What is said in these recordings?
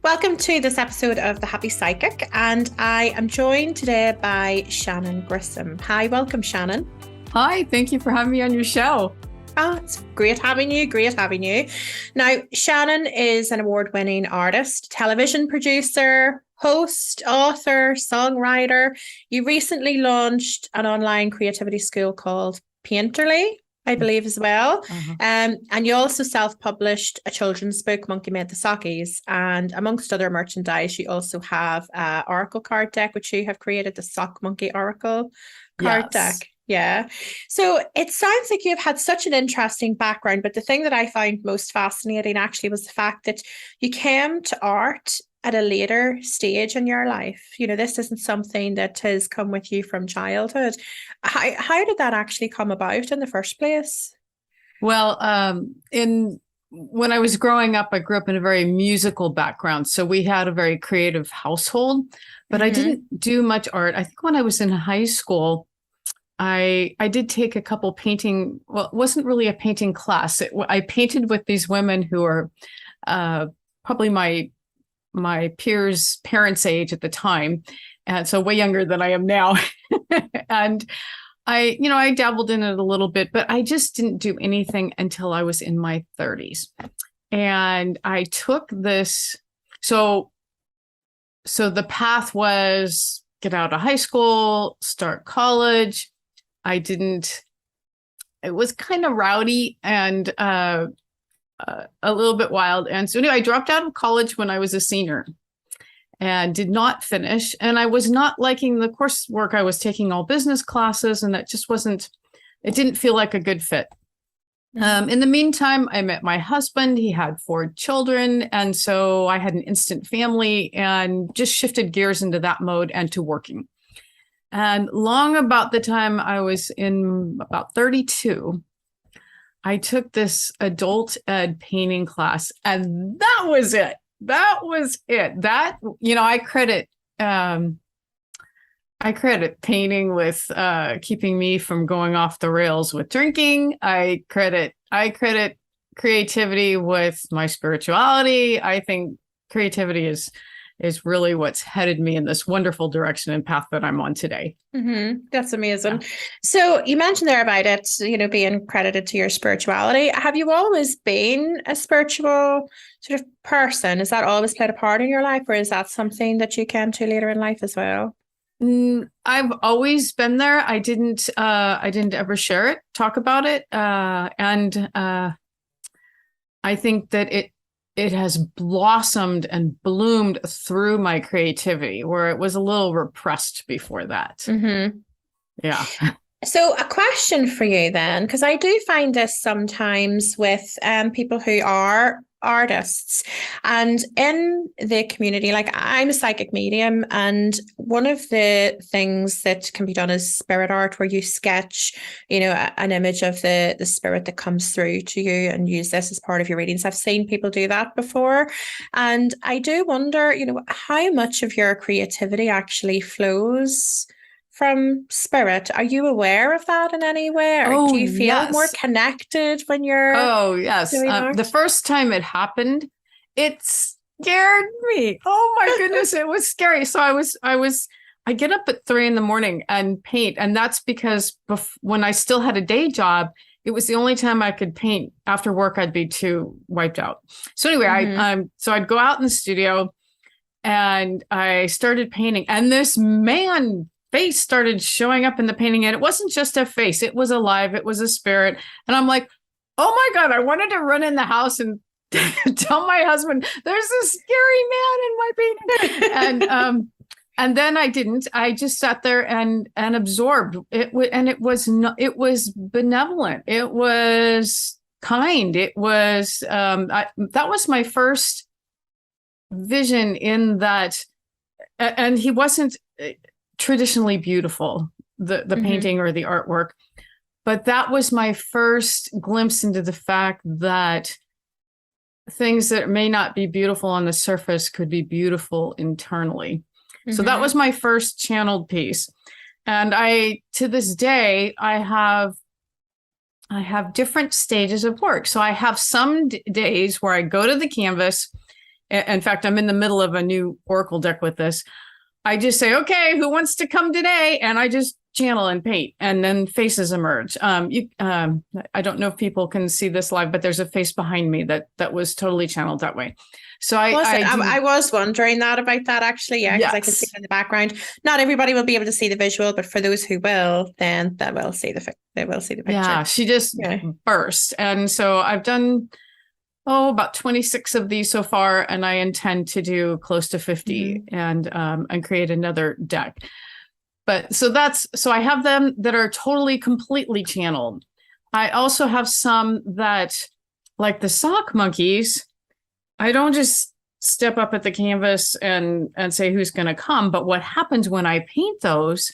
Welcome to this episode of The Happy Psychic, and I am joined today by Shannon Grissom. Hi, welcome, Shannon. Hi, thank you for having me on your show. Oh, it's great having you. Great having you. Now, Shannon is an award-winning artist, television producer, host, author, songwriter. You recently launched an online creativity school called Painterly, I believe, as well. And you also self-published a children's book, Monkey Made the Sockies. And amongst other merchandise, you also have an Oracle card deck, which you have created, the Sock Monkey Oracle card deck. Yeah. So it sounds like you've had such an interesting background, but the thing that I found most fascinating actually was the fact that you came to art at a later stage in your life. You know, this isn't something that has come with you from childhood. How did that actually come about in the first place? Well, when I was growing up, I grew up in a very musical background. So we had a very creative household, but I didn't do much art. I think when I was in high school, I did take a couple painting. Well, it wasn't really a painting class. I painted with these women who are probably my peers' parents' age at the time, and so way younger than I am now. And I dabbled in it a little bit, but I just didn't do anything until I was in my 30s. And I took this. So the path was get out of high school, start college. It was kind of rowdy and a little bit wild. And so anyway, I dropped out of college when I was a senior and did not finish. And I was not liking the coursework. I was taking all business classes, and it didn't feel like a good fit. In the meantime, I met my husband. He had 4 children. And so I had an instant family and just shifted gears into that mode and to working. And long about the time I was in about 32, I took this adult ed painting class, and that was it. I credit painting with keeping me from going off the rails with drinking. I credit creativity with my spirituality. I think creativity is really what's headed me in this wonderful direction and path that I'm on today. That's amazing. Yeah. So you mentioned there about it, being credited to your spirituality. Have you always been a spiritual sort of person? Has that always played a part in your life, or is that something that you came to later in life as well? I've always been there. I didn't ever talk about it. And I think that it has blossomed and bloomed through my creativity, where it was a little repressed before that. Yeah. So a question for you then, because I do find this sometimes with people who are artists and in the community. Like, I'm a psychic medium, and one of the things that can be done is spirit art, where you sketch, an image of the spirit that comes through to you and use this as part of your readings. I've seen people do that before, and I do wonder, how much of your creativity actually flows from spirit. Are you aware of that in any way? Or do you feel more connected when you're doing art? The first time it happened, it scared me. Oh my goodness, it was scary. So I get up at 3 a.m. and paint. And that's because when I still had a day job, it was the only time I could paint. After work, I'd be too wiped out. So anyway, so I'd go out in the studio and I started painting, and this face started showing up in the painting, and it wasn't just a face, it was alive, it was a spirit. And I'm like, oh my God, I wanted to run in the house and tell my husband, there's this scary man in my painting. And then I didn't. I just sat there and absorbed it. And it was benevolent. It was kind. It was that was my first vision in that. And he wasn't traditionally beautiful, the painting or the artwork, but that was my first glimpse into the fact that things that may not be beautiful on the surface could be beautiful internally. So that was my first channeled piece. And to this day, I have different stages of work. So I have some days where I go to the canvas In fact, I'm in the middle of a new Oracle deck with this. I just say, okay, who wants to come today? And I just channel and paint, and then faces emerge. I don't know if people can see this live, but there's a face behind me that was totally channeled that way. So I was wondering about that actually. Yeah, because I can see it in the background. Not everybody will be able to see the visual, but for those who will, then they will see the picture. Yeah, she just burst. And so I've done about 26 of these so far, and I intend to do close to 50 and create another deck. But so I have them that are totally, completely channeled. I also have some that, like the sock monkeys, I don't just step up at the canvas and say who's going to come. But what happens when I paint those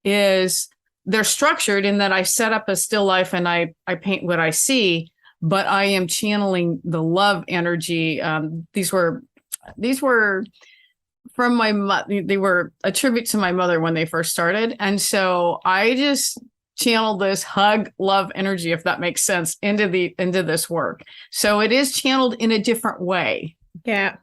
is they're structured in that I set up a still life and I paint what I see, but I am channeling the love energy. These were from my mother. They were a tribute to my mother when they first started. And so I just channeled this hug, love energy, if that makes sense, into this work. So it is channeled in a different way. Yeah.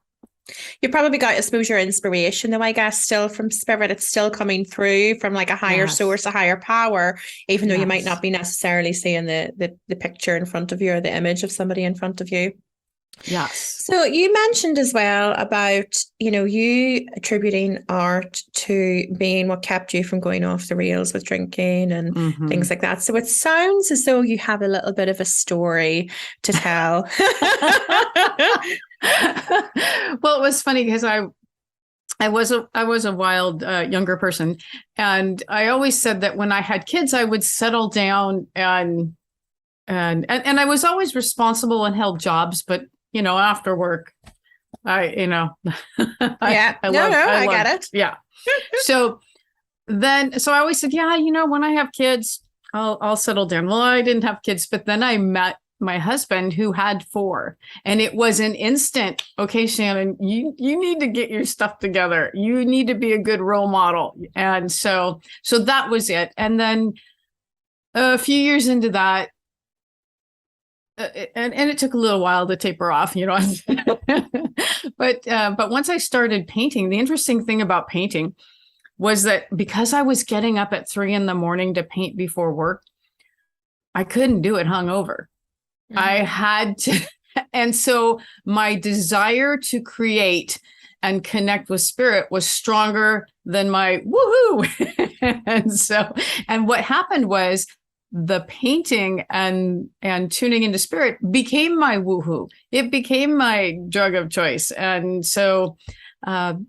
You probably got, I suppose, your inspiration, though, I guess, still from spirit. It's still coming through from like a higher source, a higher power, even though you might not be necessarily seeing the picture in front of you or the image of somebody in front of you. Yes. So you mentioned as well about, you attributing art to being what kept you from going off the rails with drinking and things like that. So it sounds as though you have a little bit of a story to tell. Well, it was funny because I was a wild younger person, and I always said that when I had kids, I would settle down and I was always responsible and held jobs, but after work, I get it. Yeah. So I always said, when I have kids, I'll settle down. Well, I didn't have kids, but then I met my husband who had 4, and it was an instant. Okay, Shannon, you need to get your stuff together. You need to be a good role model. And so that was it. And then a few years into that, and it took a little while to taper off, but once I started painting, the interesting thing about painting was that because I was getting up at 3 a.m. to paint before work, I couldn't do it hungover. I had to. And so my desire to create and connect with spirit was stronger than my woohoo. and what happened was, the painting and tuning into spirit became my woohoo. It became my drug of choice. And so I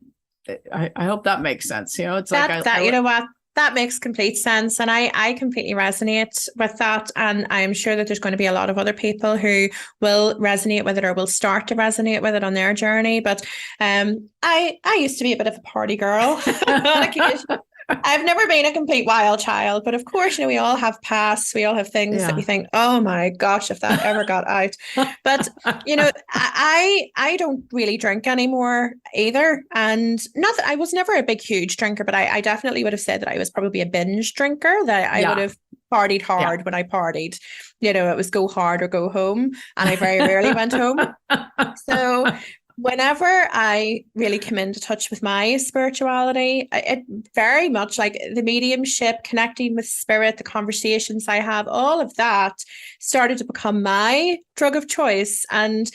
hope that makes sense. It's you know what? That makes complete sense. And I completely resonate with that. And I'm sure that there's going to be a lot of other people who will resonate with it or will start to resonate with it on their journey. But I used to be a bit of a party girl on occasion. I've never been a complete wild child, but of course, we all have pasts. We all have things that we think, oh my gosh, if that ever got out. But, I don't really drink anymore either. And not that I was never a big, huge drinker, but I definitely would have said that I was probably a binge drinker, that I would have partied hard when I partied. It was go hard or go home. And I very rarely went home. So whenever I really come into touch with my spirituality, it very much like the mediumship, connecting with spirit, the conversations I have, all of that started to become my drug of choice. And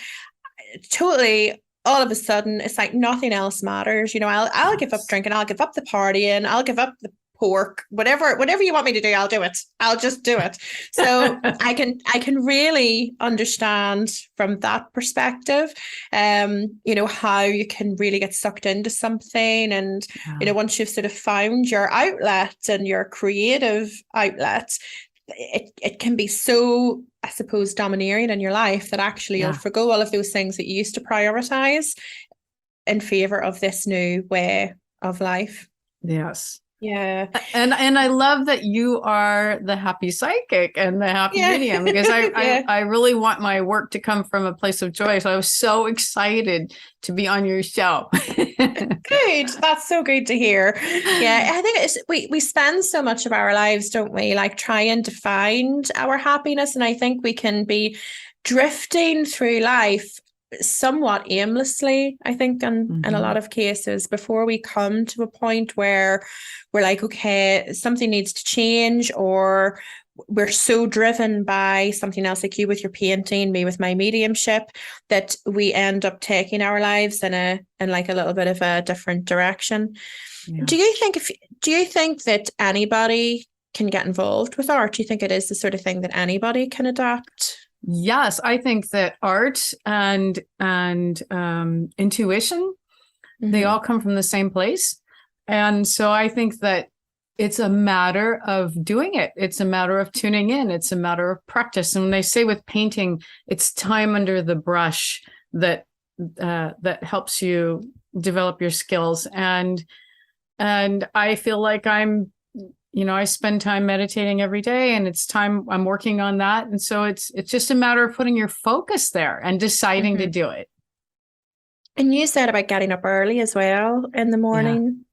totally, all of a sudden, it's like nothing else matters. I'll give up drinking, I'll give up the partying, I'll give up the pork, whatever you want me to do, I'll do it. I'll just do it. So I can really understand from that perspective, how you can really get sucked into something. And, once you've sort of found your outlet and your creative outlet, it can be so, I suppose, domineering in your life that actually you'll forgo all of those things that you used to prioritize in favor of this new way of life. Yes. Yeah. And I love that you are the happy psychic and the happy medium, because I really want my work to come from a place of joy. So I was so excited to be on your show. Good. That's so good to hear. Yeah. I think we spend so much of our lives, don't we, like trying to find our happiness. And I think we can be drifting through life somewhat aimlessly, I think, in a lot of cases, before we come to a point where we're like, okay, something needs to change, or we're so driven by something else, like you with your painting, me with my mediumship, that we end up taking our lives in like a little bit of a different direction. Yeah. Do you think that anybody can get involved with art? Do you think it is the sort of thing that anybody can adapt? Yes, I think that art and intuition, they all come from the same place. And so I think that it's a matter of doing it. It's a matter of tuning in. It's a matter of practice. And when they say with painting, it's time under the brush that that helps you develop your skills. And I feel like I spend time meditating every day, and it's time I'm working on that. And so it's just a matter of putting your focus there and deciding to do it. And you said about getting up early as well in the morning.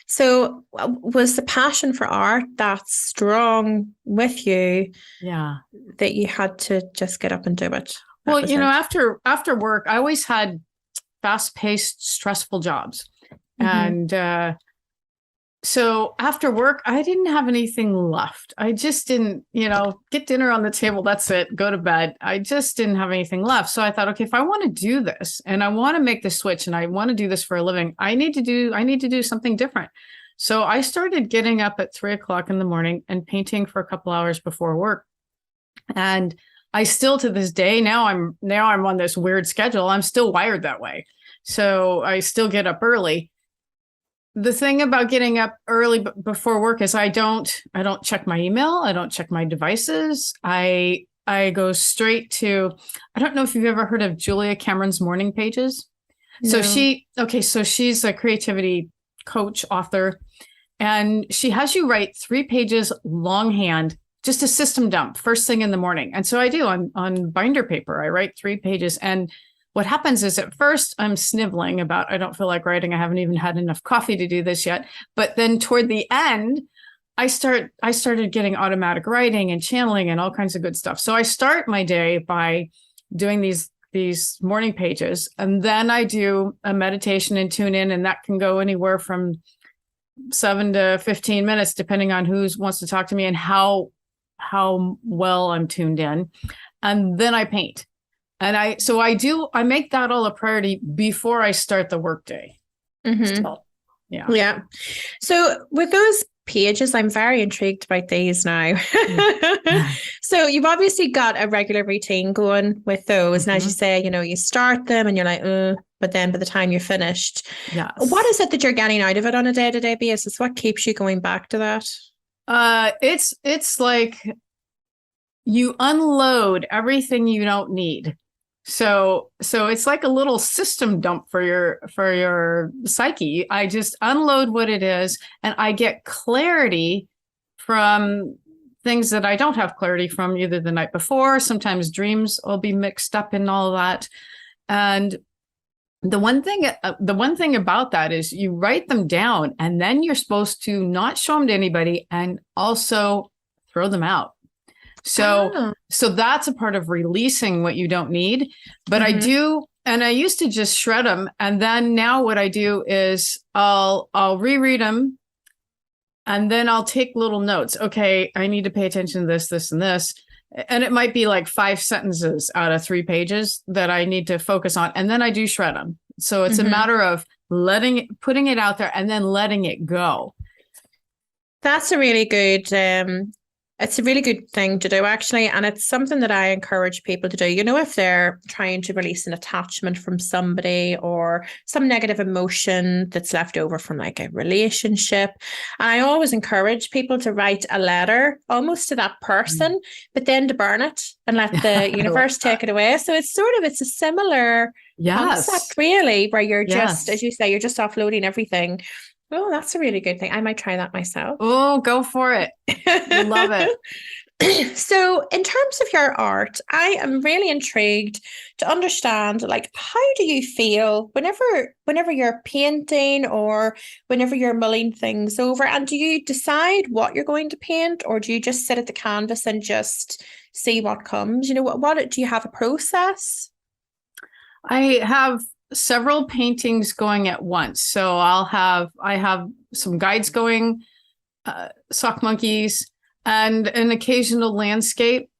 So was the passion for art that strong with you? Yeah. That you had to just get up and do it? Well, after work, I always had fast-paced, stressful jobs. And so after work, I didn't have anything left. I just didn't, get dinner on the table. That's it. Go to bed. I just didn't have anything left. So I thought, okay, if I want to do this and I want to make the switch and I want to do this for a living, I need to do something different. So I started getting up at 3:00 in the morning and painting for a couple hours before work. And I still, to this day, now I'm on this weird schedule. I'm still wired that way. So I still get up early. The thing about getting up early before work is I don't check my email. I don't check my devices. I go straight to, I don't know if you've ever heard of Julia Cameron's morning pages. No. So she's a creativity coach, author, and she has you write 3 pages longhand, just a system dump first thing in the morning. And so I do on binder paper. I write 3 pages, and what happens is at first I'm sniveling about, I don't feel like writing. I haven't even had enough coffee to do this yet. But then toward the end, I started getting automatic writing and channeling and all kinds of good stuff. So I start my day by doing these morning pages, and then I do a meditation and tune in, and that can go anywhere from 7 to 15 minutes, depending on who wants to talk to me and how well I'm tuned in. And then I paint. And I make that all a priority before I start the workday. So, yeah. So with those pages, I'm very intrigued about these now. So you've obviously got a regular routine going with those. And as you say, you start them and you're like, but then by the time you're finished, what is it that you're getting out of it on a day-to-day basis? What keeps you going back to that? It's like you unload everything you don't need. So it's like a little system dump for your psyche. I just unload what it is, and I get clarity from things that I don't have clarity from either the night before. Sometimes dreams will be mixed up in all of that. And the one thing about that is you write them down, and then you're supposed to not show them to anybody and also throw them out. So that's a part of releasing what you don't need. But I do, and I used to just shred them. And then now what I do is I'll reread them, and then I'll take little notes. Okay, I need to pay attention to this, this, and this. And it might be like 5 sentences out of 3 pages that I need to focus on. And then I do shred them. So it's a matter of putting it out there and then letting it go. That's a really good it's a really good thing to do, actually. And it's something that I encourage people to do. If they're trying to release an attachment from somebody or some negative emotion that's left over from like a relationship. And I always encourage people to write a letter almost to that person, but then to burn it and let the universe take it away. So it's a similar concept, really, where you're just, as you say, you're just offloading everything. Oh, that's a really good thing. I might try that myself. Oh, go for it. Love it. So in terms of your art, I am really intrigued to understand, like, how do you feel whenever you're painting or whenever you're mulling things over? And do you decide what you're going to paint, or do you just sit at the canvas and just see what comes? What do you have a process? I have several paintings going at once. So I have some guides going, sock monkeys, and an occasional landscape.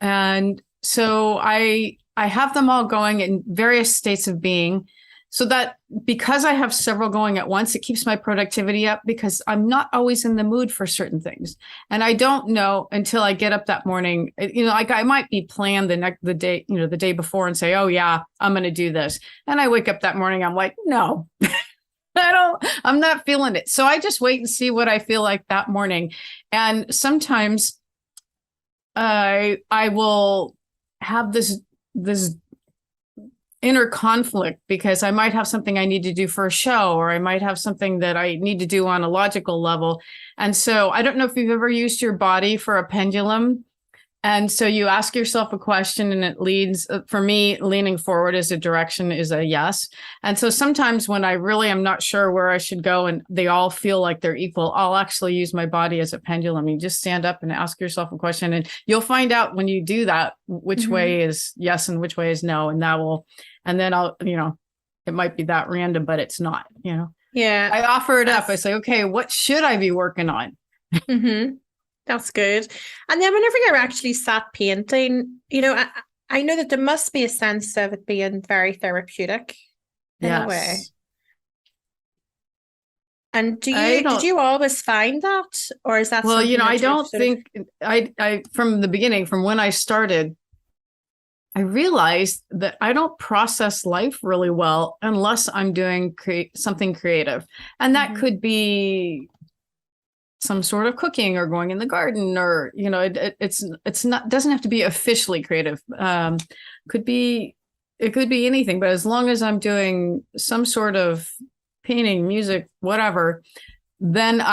And so I have them all going in various states of being, so that because I have several going at once, it keeps my productivity up, because I'm not always in the mood for certain things. And I don't know until I get up that morning, like I might be planned the day, the day before, and say, oh yeah, I'm going to do this. And I wake up that morning, I'm like, no, I'm not feeling it. So I just wait and see what I feel like that morning. And sometimes I will have this inner conflict, because I might have something I need to do for a show, or I might have something that I need to do on a logical level. And so I don't know if you've ever used your body for a pendulum. And so you ask yourself a question and it leads, for me, leaning forward as a direction is a yes. And so sometimes when I really am not sure where I should go and they all feel like they're equal, I'll actually use my body as a pendulum. You just stand up and ask yourself a question, and you'll find out when you do that, which way is yes and which way is no. And and then it might be that random, but it's not, Yeah. I offer it up. I say, okay, what should I be working on? That's good. And then whenever you're actually sat painting, I know that there must be a sense of it being very therapeutic in a way. And did you always find that, or is that something I don't think I from the beginning, from when I started, I realized that I don't process life really well unless I'm doing something creative. And that could be some sort of cooking or going in the garden, or it's not, doesn't have to be officially creative. It could be anything, but as long as I'm doing some sort of painting, music, whatever, then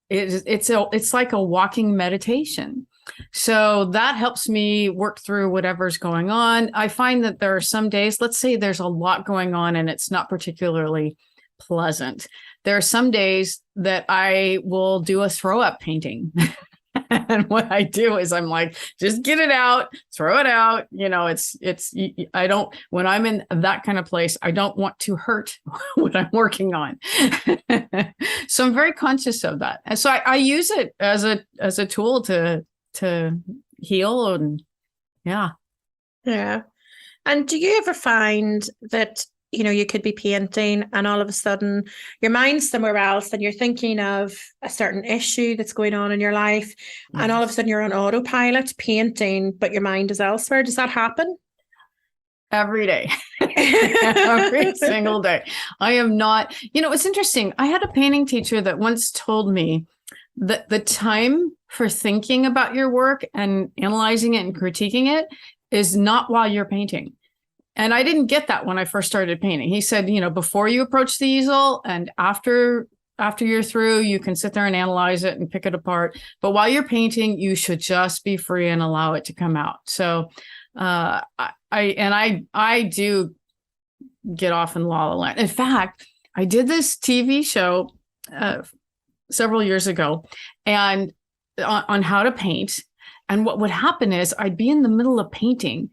it's like a walking meditation. So that helps me work through whatever's going on. I find that there are some days, let's say there's a lot going on and it's not particularly pleasant. There are some days that I will do a throw up painting. And what I do is I'm like, just get it out, throw it out. I don't, when I'm in that kind of place, I don't want to hurt what I'm working on. So I'm very conscious of that. And so I use it as a tool to heal. And yeah. And do you ever find that you could be painting and all of a sudden your mind's somewhere else and you're thinking of a certain issue that's going on in your life, and all of a sudden you're on autopilot painting, but your mind is elsewhere? Does that happen? Every day. Every single day. I am not, it's interesting. I had a painting teacher that once told me that the time for thinking about your work and analyzing it and critiquing it is not while you're painting. And I didn't get that when I first started painting. He said, before you approach the easel and after you're through, you can sit there and analyze it and pick it apart. But while you're painting, you should just be free and allow it to come out. So I do get off in La La Land. In fact, I did this TV show several years ago and on how to paint. And what would happen is I'd be in the middle of painting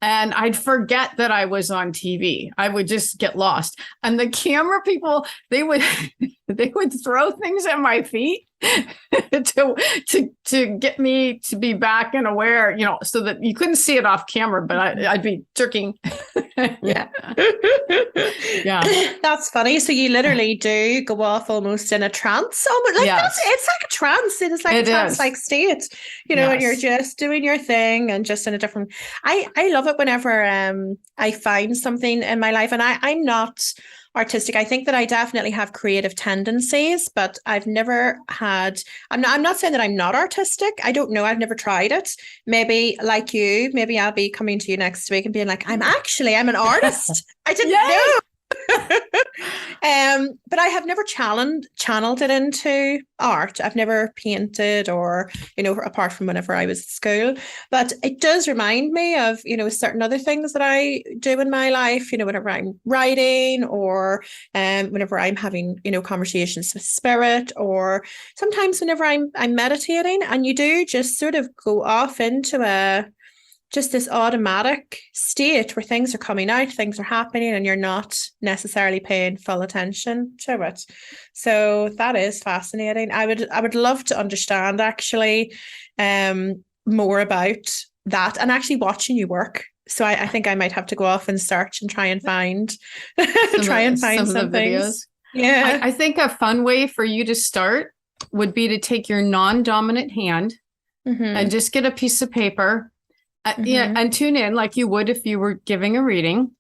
and I'd forget that I was on TV. I would just get lost. And the camera people, they would throw things at my feet to get me to be back and aware, so that you couldn't see it off camera, but I'd be jerking. Yeah. That's funny. So you literally do go off almost in a trance. It's like a trance. It's like a trance-like state, and you're just doing your thing and just in a different. I love it whenever I find something in my life, and I'm not artistic. I think that I definitely have creative tendencies, but I've never had, I'm not saying that I'm not artistic. I don't know. I've never tried it. Maybe like you, maybe I'll be coming to you next week and being like, I'm an artist. I didn't know. But I have never channeled it into art. I've never painted or, apart from whenever I was at school. But it does remind me of, certain other things that I do in my life, whenever I'm writing or whenever I'm having, conversations with spirit, or sometimes whenever I'm meditating, and you do just sort of go off into just this automatic state where things are coming out, things are happening, and you're not necessarily paying full attention to it. So that is fascinating. I would love to understand actually more about that and actually watching you work. So I think I might have to go off and search and try and find some things. Yeah. I think a fun way for you to start would be to take your non-dominant hand and just get a piece of paper and tune in like you would if you were giving a reading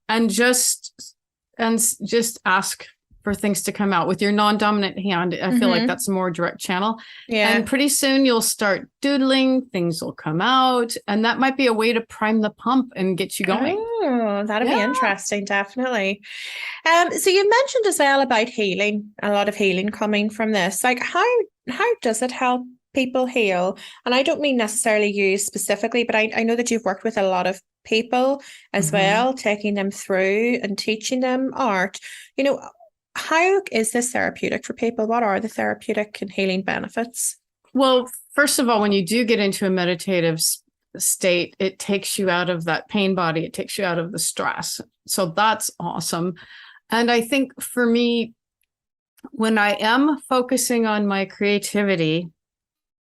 and just ask for things to come out with your non-dominant hand. I feel like that's a more direct channel. Yeah. And pretty soon you'll start doodling, things will come out, and that might be a way to prime the pump and get you going. Oh, that'd be interesting, definitely. So you mentioned as well about healing, a lot of healing coming from this. Like how does it help people heal? And I don't mean necessarily you specifically, but I know that you've worked with a lot of people as well, taking them through and teaching them art. You know, how is this therapeutic for people? What are the therapeutic and healing benefits? Well, first of all, when you do get into a meditative state, it takes you out of that pain body. It takes you out of the stress. So that's awesome. And I think for me, when I am focusing on my creativity,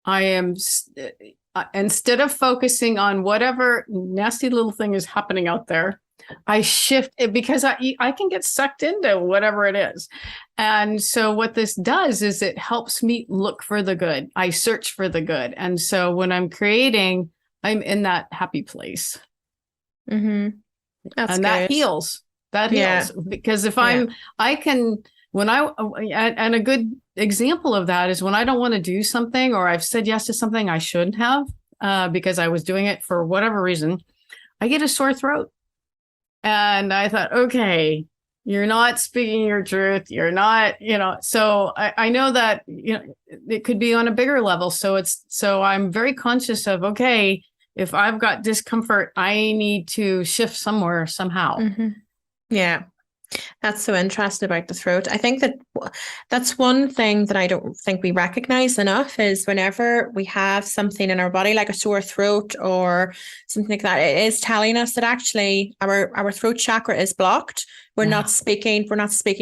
I am, instead of focusing on whatever nasty little thing is happening out there, I shift it because I can get sucked into whatever it is. And so what this does is it helps me look for the good. I search for the good. And so when I'm creating, I'm in that happy place. That's and good. That heals. That heals. Because if and a good example of that is when I don't want to do something or I've said yes to something I shouldn't have because I was doing it for whatever reason, I get a sore throat. And I thought, okay, you're not speaking your truth. You're not, so I know that, it could be on a bigger level. So I'm very conscious of, okay, if I've got discomfort, I need to shift somewhere somehow. Yeah. That's so interesting about the throat. I think that's one thing that I don't think we recognize enough is whenever we have something in our body, like a sore throat or something like that, it is telling us that actually our throat chakra is blocked. We're not speaking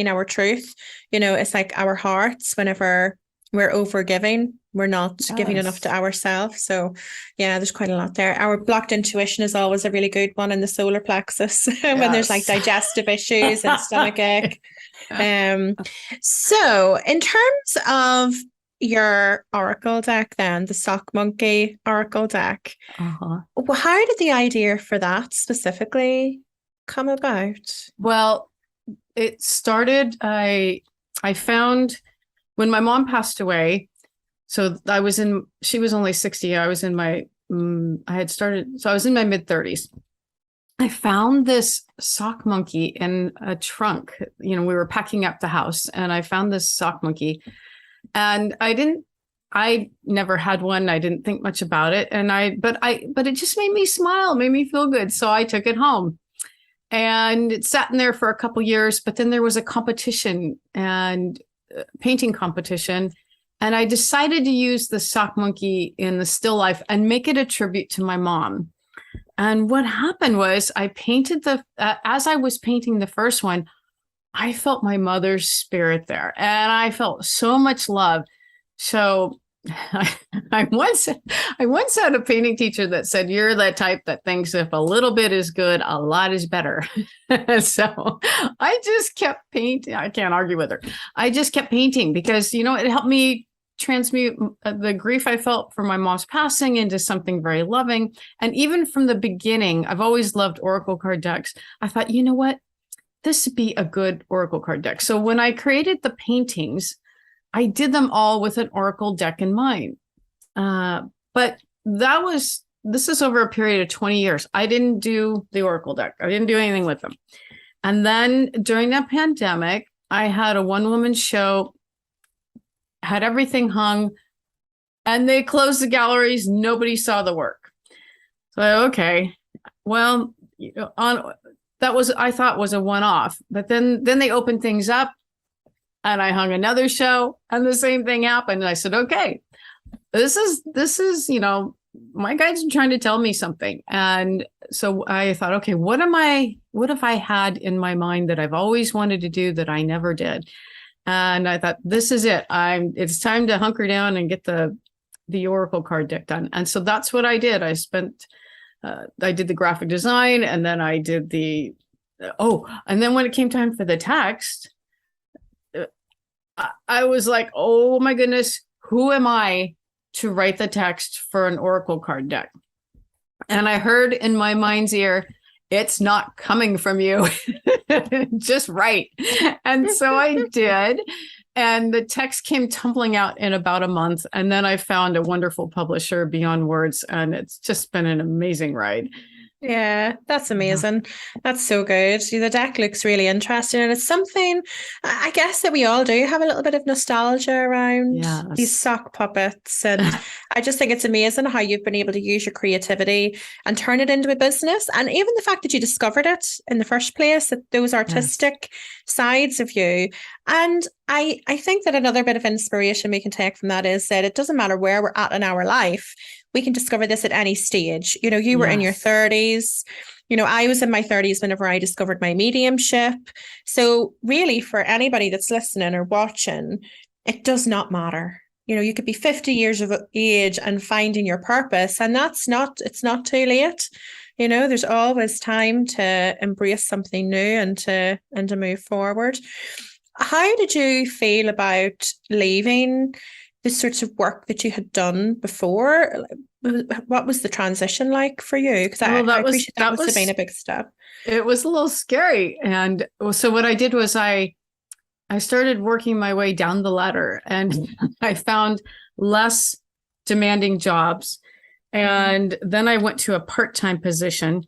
our truth. It's like our hearts, whenever we're over giving, we're not giving enough to ourselves. So yeah, there's quite a lot there. Our blocked intuition is always a really good one in the solar plexus when there's like digestive issues and stomach ache. So in terms of your oracle deck then, the Sock Monkey Oracle deck, how did the idea for that specifically come about? Well, it started, I found when my mom passed away, so she was only 60. I was in my, I was in my mid 30s. I found this sock monkey in a trunk. We were packing up the house and I found this sock monkey and I never had one. I didn't think much about it. But it just made me smile, made me feel good. So I took it home. And it sat in there for a couple years, but then there was a competition and painting competition. And I decided to use the sock monkey in the still life and make it a tribute to my mom. And what happened was I painted as I was painting the first one, I felt my mother's spirit there and I felt so much love. So I once had a painting teacher that said, you're the type that thinks if a little bit is good, a lot is better. So I just kept painting. I can't argue with her. I just kept painting because, it helped me transmute the grief I felt for my mom's passing into something very loving. And even from the beginning, I've always loved oracle card decks. I thought, you know what? This would be a good oracle card deck. So when I created the paintings, I did them all with an oracle deck in mind. But this is over a period of 20 years. I didn't do the oracle deck. I didn't do anything with them. And then during that pandemic, I had a one-woman show, had everything hung, and they closed the galleries. Nobody saw the work. So, okay, well, I thought was a one-off. But then they opened things up. And I hung another show and the same thing happened. And I said, okay, this is, my guides are trying to tell me something. And so I thought, okay, what if I had in my mind that I've always wanted to do that I never did? And I thought, this is it. It's time to hunker down and get the Oracle card deck done. And so that's what I did. I did the graphic design, and then I did and then when it came time for the text, I was like, oh my goodness, who am I to write the text for an Oracle card deck? And I heard in my mind's ear, it's not coming from you. Just write. And so I did. And the text came tumbling out in about a month. And then I found a wonderful publisher, Beyond Words. And it's just been an amazing ride. Yeah, that's amazing. That's so good. The deck looks really interesting, and it's something I guess that we all do have a little bit of nostalgia around these sock puppets. And I just think it's amazing how you've been able to use your creativity and turn it into a business. And even the fact that you discovered it in the first place, that those artistic sides of you. And I think that another bit of inspiration we can take from that is that it doesn't matter where we're at in our life. We can discover this at any stage. You know, you were in your 30s. You know, I was in my 30s whenever I discovered my mediumship. So really, for anybody that's listening or watching, it does not matter. You know, you could be 50 years of age and finding your purpose, and it's not too late. You know, there's always time to embrace something new and to move forward. How did you feel about leaving the sorts of work that you had done before? What was the transition like for you? Because I appreciate that must have been a big step. It was a little scary. And so what I did was I started working my way down the ladder, and I found less demanding jobs. And then I went to a part-time position,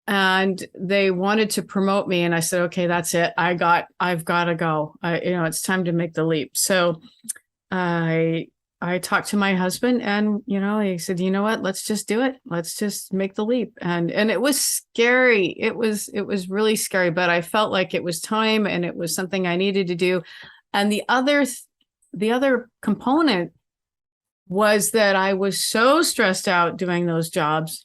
and they wanted to promote me. And I said, okay, that's it. I've got to go. It's time to make the leap. So I talked to my husband, and, he said, you know what, let's just do it. Let's just make the leap. And it was scary. It was really scary, but I felt like it was time, and it was something I needed to do. And the other component was that I was so stressed out doing those jobs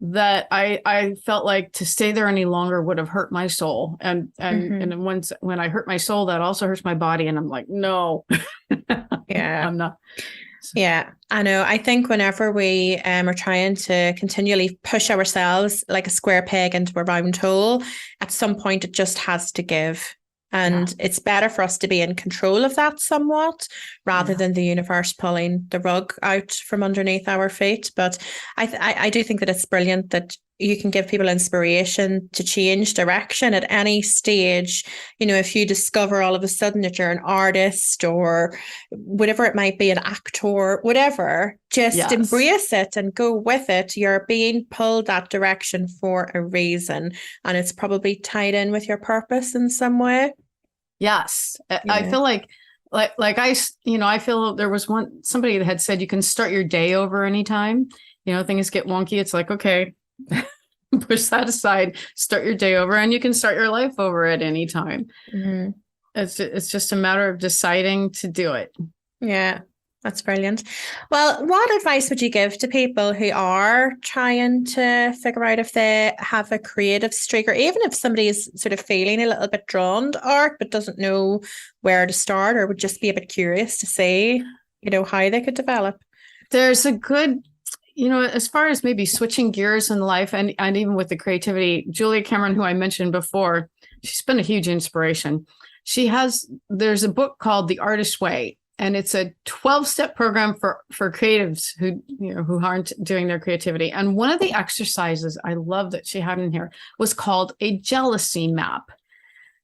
that I felt like to stay there any longer would have hurt my soul. And when I hurt my soul, that also hurts my body. And I'm like, no. Yeah. I'm not. So. Yeah, I know. I think whenever we are trying to continually push ourselves like a square peg into a round hole, at some point it just has to give. And it's better for us to be in control of that somewhat rather than the universe pulling the rug out from underneath our feet. But I do think that it's brilliant that you can give people inspiration to change direction at any stage. You know, if you discover all of a sudden that you're an artist or whatever it might be, an actor, whatever, just embrace it and go with it. You're being pulled that direction for a reason, and it's probably tied in with your purpose in some way. Yes. I feel like I feel there was somebody that had said you can start your day over anytime. Things get wonky. It's like, okay, push that aside, start your day over, and you can start your life over at any time. Mm-hmm. It's just a matter of deciding to do it. Yeah. That's brilliant. Well, what advice would you give to people who are trying to figure out if they have a creative streak, or even if somebody is sort of feeling a little bit drawn to art but doesn't know where to start, or would just be a bit curious to see, how they could develop? There's a good, as far as maybe switching gears in life and even with the creativity, Julia Cameron, who I mentioned before, she's been a huge inspiration. There's a book called The Artist's Way. And it's a 12-step program for creatives who aren't doing their creativity. And one of the exercises I love that she had in here was called a jealousy map.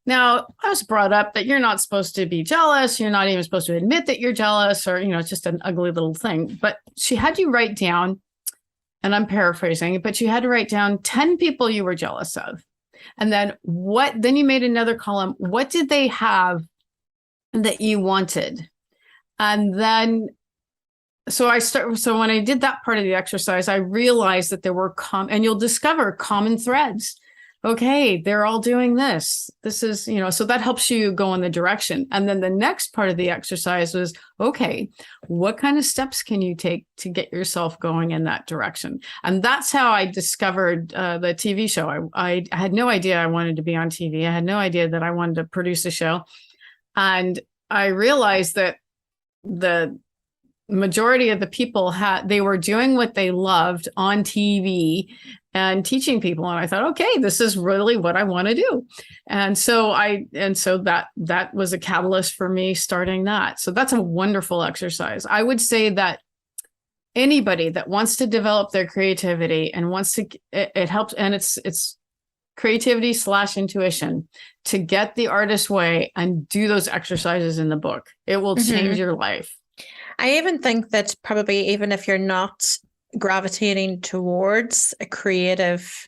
Now, I was brought up that you're not supposed to be jealous. You're not even supposed to admit that you're jealous, or, it's just an ugly little thing. But she had you write down, and I'm paraphrasing, but you had to write down 10 people you were jealous of. And then then you made another column. What did they have that you wanted? And then, so when I did that part of the exercise, I realized that there were and you'll discover common threads okay, they're all doing this. This is, so that helps you go in the direction. And then the next part of the exercise was, okay, what kind of steps can you take to get yourself going in that direction? And that's how I discovered the TV show. I had no idea I wanted to be on TV. I had no idea that I wanted to produce a show. And I realized that the majority of the people they were doing what they loved on TV and teaching people. And I thought, okay, this is really what I want to do. And so that was a catalyst for me starting that. So that's a wonderful exercise. I would say that anybody that wants to develop their creativity and wants to, it helps. And it's creativity / intuition, to get the artist way and do those exercises in the book. It will change your life. I even think that probably even if you're not gravitating towards a creative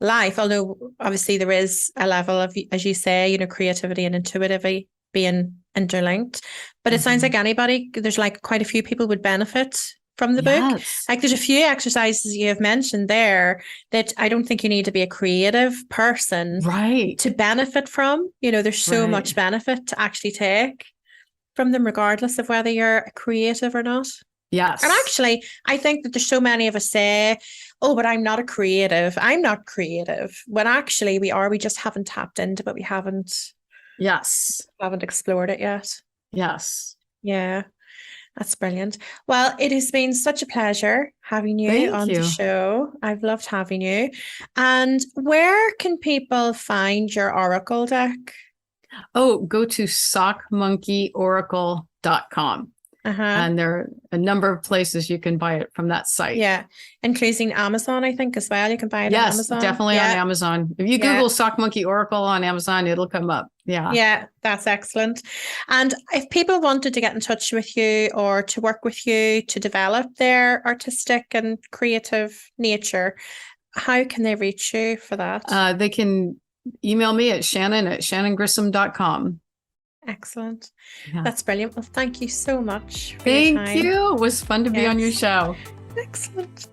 life, although obviously there is a level of, as you say, creativity and intuitivity being interlinked, but it sounds like anybody, there's like quite a few people would benefit from the book. Like there's a few exercises you have mentioned there that I don't think you need to be a creative person to benefit from. There's so much benefit to actually take from them, regardless of whether you're a creative or not. Yes. And actually, I think that there's so many of us say, oh, but I'm not a creative. I'm not creative. When actually we are, we just haven't tapped into, but we haven't explored it yet. Yes. Yeah. That's brilliant. Well, it has been such a pleasure having you on the show. I've loved having you. And where can people find your Oracle deck? Oh, go to sockmonkeyoracle.com. And there are a number of places you can buy it from that site. Yeah. Including Amazon, I think, as well. You can buy it on Amazon. Yes, definitely on Amazon. If you Google Sock Monkey Oracle on Amazon, it'll come up. Yeah. Yeah, that's excellent. And if people wanted to get in touch with you or to work with you to develop their artistic and creative nature, how can they reach you for that? They can email me at Shannon@shannongrissom.com. Excellent. Yeah. That's brilliant. Well, thank you so much. Thank you. It was fun to be on your show. Excellent.